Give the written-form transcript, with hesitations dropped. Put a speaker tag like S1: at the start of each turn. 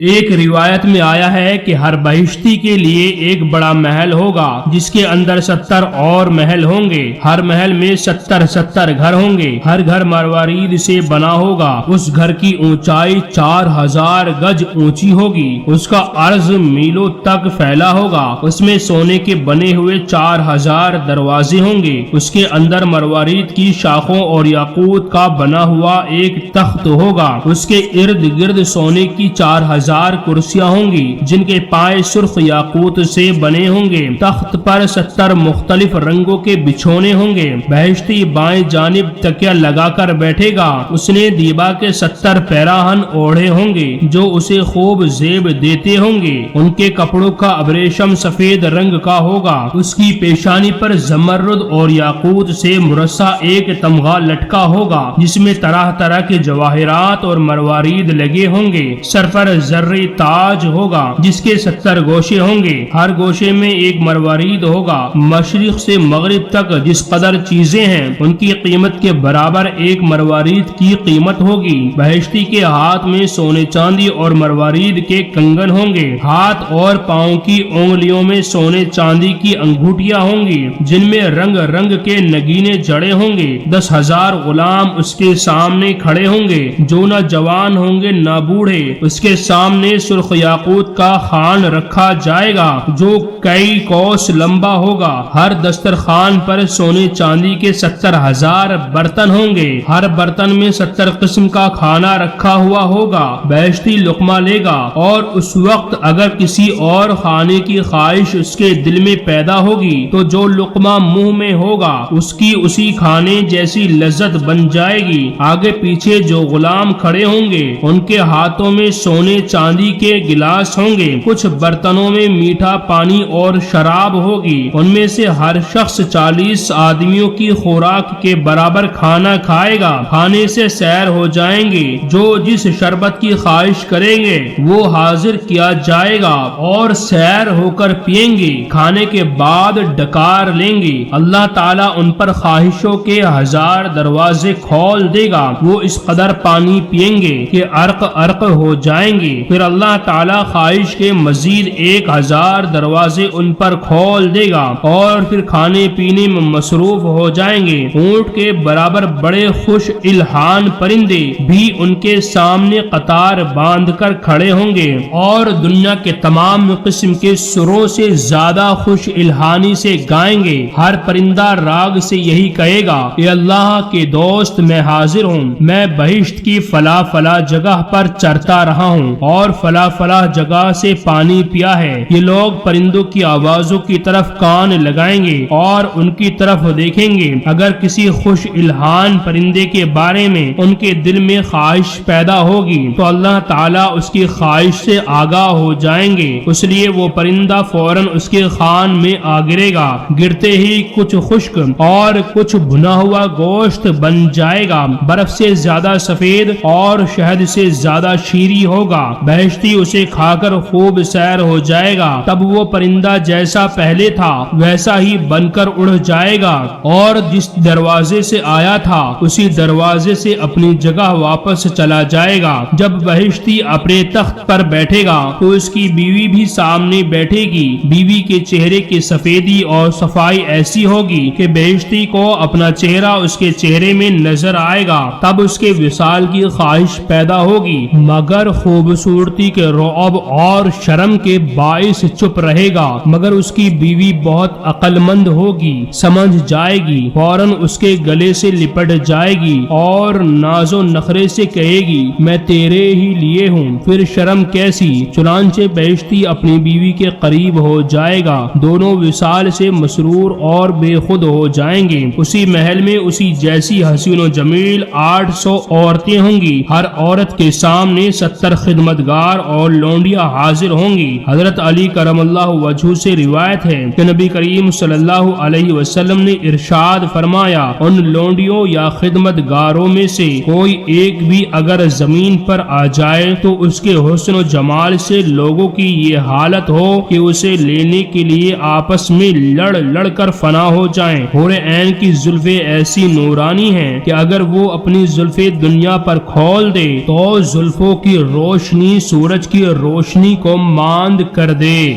S1: ایک روایت میں آیا ہے کہ ہر بہشتی کے لیے ایک بڑا محل ہوگا جس کے اندر 70 اور محل ہوں گے. ہر محل میں 70 گھر ہوں گے. ہر گھر مروارید سے بنا ہوگا. اس گھر کی اونچائی 4000 گج اونچی ہوگی. اس کا عرض میلوں تک پھیلا ہوگا. اس میں سونے کے بنے ہوئے 4000 دروازے ہوں گے. اس کے اندر مروارید کی شاخوں اور یاقوت کا بنا ہوا ایک تخت ہوگا. اس کے ارد گرد سونے کی 4000 کرسیاں ہوں گی جن کے پائے سرخ یاقوت سے بنے ہوں گے. تخت پر 70 مختلف رنگوں کے بچھونے ہوں گے. بہشتی بائیں جانب تکیہ لگا کر بیٹھے گا. اس نے دیبا کے 70 پیراہن اوڑھے ہوں گے جو اسے خوب زیب دیتے ہوں گے. ان کے کپڑوں کا ابریشم سفید رنگ کا ہوگا. اس کی پیشانی پر زمرد اور یاقوت سے مرصع ایک تمغہ لٹکا ہوگا جس میں طرح طرح کے جواہرات اور مروارید لگے ہوں گے. سر پر زرعی تاج ہوگا جس کے 70 گوشے ہوں گے. ہر گوشے میں ایک مروارید ہوگا. مشرق سے مغرب تک جس قدر چیزیں ہیں ان کی قیمت کے برابر ایک مروارید کی قیمت ہوگی. بہشتی کے ہاتھ میں سونے چاندی اور مروارید کے کنگن ہوں گے. ہاتھ اور پاؤں کی انگلیوں میں سونے چاندی کی انگوٹھیاں ہوں گی جن میں رنگ رنگ کے نگینے جڑے ہوں گے. 10,000 غلام اس کے سامنے کھڑے ہوں گے جو نہ جوان ہوں گے نہ بوڑھے. اس کے سامنے سرخ یاقوت کا خوان رکھا جائے گا جو کئی کوس لمبا ہوگا. ہر دسترخوان پر سونے چاندی کے 70,000 برتن ہوں گے. ہر برتن میں 70 قسم کا کھانا رکھا ہوا ہوگا. بہشتی لقمہ لے گا اور اس وقت اگر کسی اور کھانے کی خواہش اس کے دل میں پیدا ہوگی تو جو لقمہ منہ میں ہوگا اس کی اسی کھانے جیسی لذت بن جائے گی. آگے پیچھے جو غلام کھڑے ہوں گے ان کے ہاتھوں میں سونے چاندی کے گلاس ہوں گے. کچھ برتنوں میں میٹھا پانی اور شراب ہوگی. ان میں سے ہر شخص 40 آدمیوں کی خوراک کے برابر کھانا کھائے گا. کھانے سے سیر ہو جائیں گے. جو جس شربت کی خواہش کریں گے وہ حاضر کیا جائے گا اور سیر ہو کر پیئیں گے. کھانے کے بعد ڈکار لیں گے. اللہ تعالیٰ ان پر خواہشوں کے 1000 دروازے کھول دے گا. وہ اس قدر پانی پیئیں گے کہ عرق عرق ہو جائیں گے. پھر اللہ تعالیٰ خواہش کے مزید 1000 دروازے ان پر کھول دے گا اور پھر کھانے پینے میں مصروف ہو جائیں گے. اونٹ کے برابر بڑے خوش الحان پرندے بھی ان کے سامنے قطار باندھ کر کھڑے ہوں گے اور دنیا کے تمام قسم کے سروں سے زیادہ خوش الحانی سے گائیں گے. ہر پرندہ راگ سے یہی کہے گا اے اللہ کے دوست میں حاضر ہوں. میں بہشت کی فلاں فلاں جگہ پر چرتا رہا ہوں اور فلاں فلاں جگہ سے پانی پیا ہے. یہ لوگ پرندوں کی آوازوں کی طرف کان لگائیں گے اور ان کی طرف دیکھیں گے. اگر کسی خوش الحان پرندے کے بارے میں ان کے دل میں خواہش پیدا ہوگی تو اللہ تعالیٰ اس کی خواہش سے آگاہ ہو جائیں گے. اس لیے وہ پرندہ فوراً اس کے خوان میں آ گرے گا. گرتے ہی کچھ خشک اور کچھ بھنا ہوا گوشت بن جائے گا. برف سے زیادہ سفید اور شہد سے زیادہ شیریں ہوگا. بہشتی اسے کھا کر خوب سیر ہو جائے گا. تب وہ پرندہ جیسا پہلے تھا ویسا ہی بن کر اڑ جائے گا اور جس دروازے سے آیا تھا اسی دروازے سے اپنی جگہ واپس چلا جائے گا. جب بہشتی اپنے تخت پر بیٹھے گا تو اس کی بیوی بھی سامنے بیٹھے گی. بیوی کے چہرے کی سفیدی اور صفائی ایسی ہوگی کہ بہشتی کو اپنا چہرہ اس کے چہرے میں نظر آئے گا. تب اس کے وصال کی خواہش پیدا ہوگی مگر خوبصورتی کے رعب اور شرم کے باعث چپ رہے گا. مگر اس کی بیوی بہت عقل مند ہوگی, سمجھ جائے گی, فوراً اس کے گلے سے لپٹ جائے گی اور ناز و نخرے سے کہے گی میں تیرے ہی لیے ہوں. پھر شرم کیسی. چنانچہ بہشتی اپنی بیوی کے قریب ہو جائے گا. دونوں وصال سے مسرور اور بے خود ہو جائیں گے. اسی محل میں اسی جیسی حسین و جمیل 800 عورتیں ہوں گی. ہر عورت کے سامنے 70 خدمتگار اور لونڈیاں حاضر ہوں گی. حضرت علی کرم اللہ وجہہ سے روایت ہے کہ نبی کریم صلی اللہ علیہ وسلم نے ارشاد فرمایا ان لونڈیوں یا خدمتگاروں میں سے کوئی ایک بھی اگر زمین پر آ جائے تو اس کے حسن و جمال سے لوگوں کی یہ حالت ہو کہ اسے لینے کے لیے آپس میں لڑ لڑ کر فنا ہو جائیں. حور عین کی زلفیں ایسی نورانی ہیں کہ اگر وہ اپنی زلفیں دنیا پر کھول دے تو زلفوں کی روشنی روشنی سورج کی روشنی کو ماند کر دے۔